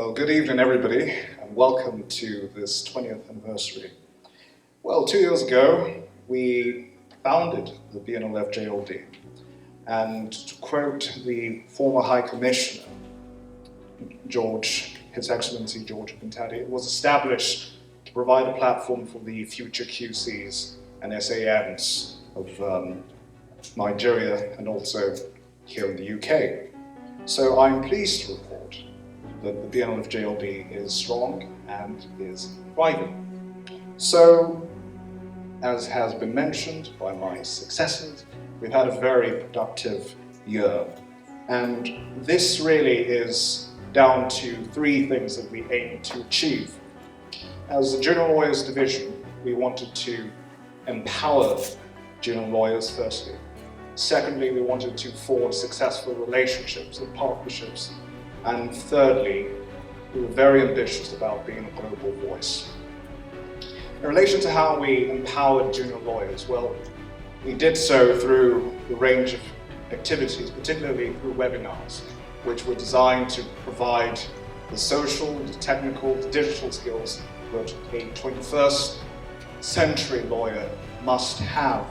Well, good evening, everybody, and welcome to this 20th anniversary. Well, 2 years ago, we founded the BNLF JLD, and to quote the former High Commissioner, His Excellency George Pintadi, it was established to provide a platform for the future QCs and SAMs of Nigeria and also here in the UK. So I'm pleased to report that the BNLF JLD is strong and is thriving. So, as has been mentioned by my successors, we've had a very productive year. And this really is down to three things that we aim to achieve. As the Junior Lawyers Division, we wanted to empower junior lawyers firstly. Secondly, we wanted to forge successful relationships and partnerships. And thirdly, we were very ambitious about being a global voice. In relation to how we empowered junior lawyers, well, we did so through a range of activities, particularly through webinars, which were designed to provide the social, the technical, the digital skills that a 21st century lawyer must have.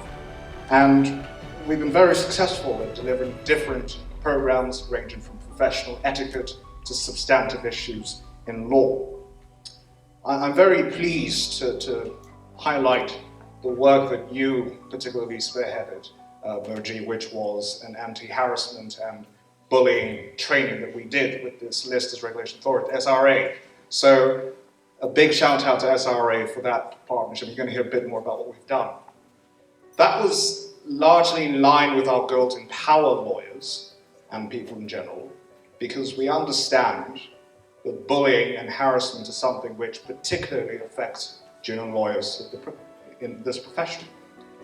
And we've been very successful in delivering different programs ranging from professional etiquette to substantive issues in law. I'm very pleased to highlight the work that you particularly spearheaded, Moji, which was an anti-harassment and bullying training that we did with this Solicitors Regulation Authority, SRA. So a big shout out to SRA for that partnership. You're going to hear a bit more about what we've done. That was largely in line with our goal to empower lawyers and people in general, because we understand that bullying and harassment is something which particularly affects junior lawyers in this profession.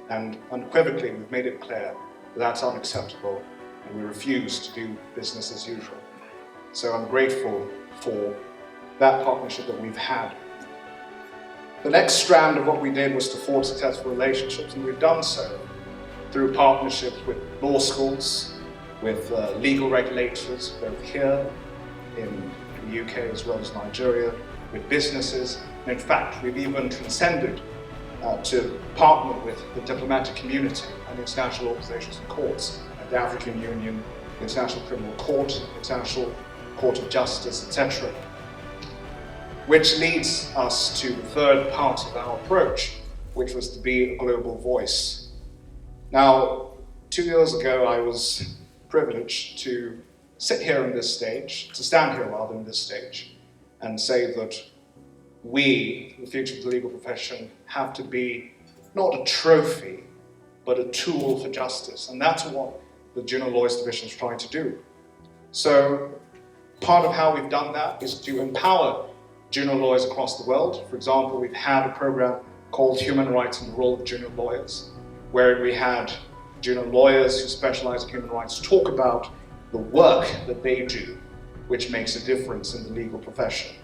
And unequivocally, we've made it clear that that's unacceptable and we refuse to do business as usual. So I'm grateful for that partnership that we've had. The next strand of what we did was to forge successful relationships, and we've done so through partnerships with law schools, with legal regulators, both here in the UK as well as Nigeria, with businesses. And in fact, we've even transcended to partner with the diplomatic community and international organizations and courts, like the African Union, the International Criminal Court, the International Court of Justice, etc. Which leads us to the third part of our approach, which was to be a global voice. Now, 2 years ago, I was privileged to stand here on this stage, and say that we, the future of the legal profession, have to be not a trophy, but a tool for justice. And that's what the Junior Lawyers Division is trying to do. So part of how we've done that is to empower junior lawyers across the world. For example, we've had a program called Human Rights and the Role of Junior Lawyers, where we had junior lawyers who specialize in human rights talk about the work that they do, which makes a difference in the legal profession.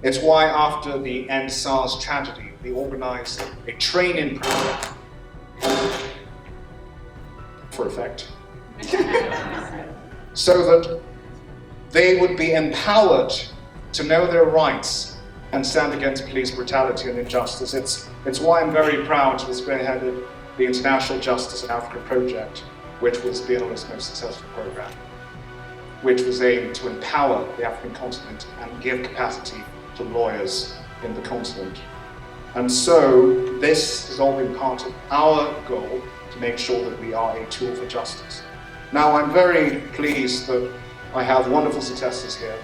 It's why after the End SARS tragedy, we organized a training program for effect, so that they would be empowered to know their rights and stand against police brutality and injustice. It's why I'm very proud to have spearheaded the International Justice in Africa project, which was BNLF's most successful program, which was aimed to empower the African continent and give capacity to lawyers in the continent. And so this has all been part of our goal to make sure that we are a tool for justice. Now, I'm very pleased that I have wonderful successors here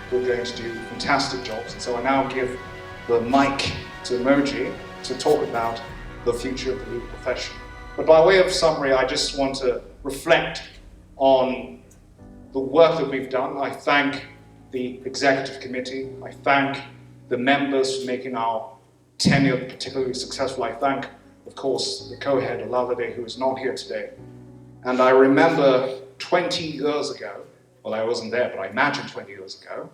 who are going to do fantastic jobs, and so I now give the mic to Moji to talk about the future of the legal profession. But by way of summary, I just want to reflect on the work that we've done. I thank the executive committee. I thank the members for making our tenure particularly successful. I thank, of course, the co-head, Olawade, who is not here today. And I remember 20 years ago, well, I wasn't there, but I imagine 20 years ago,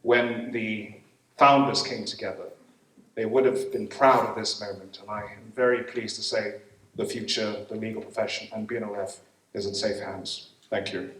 when the founders came together, they would have been proud of this moment. And I am very pleased to say the future, the legal profession, and BNLF is in safe hands. Thank you.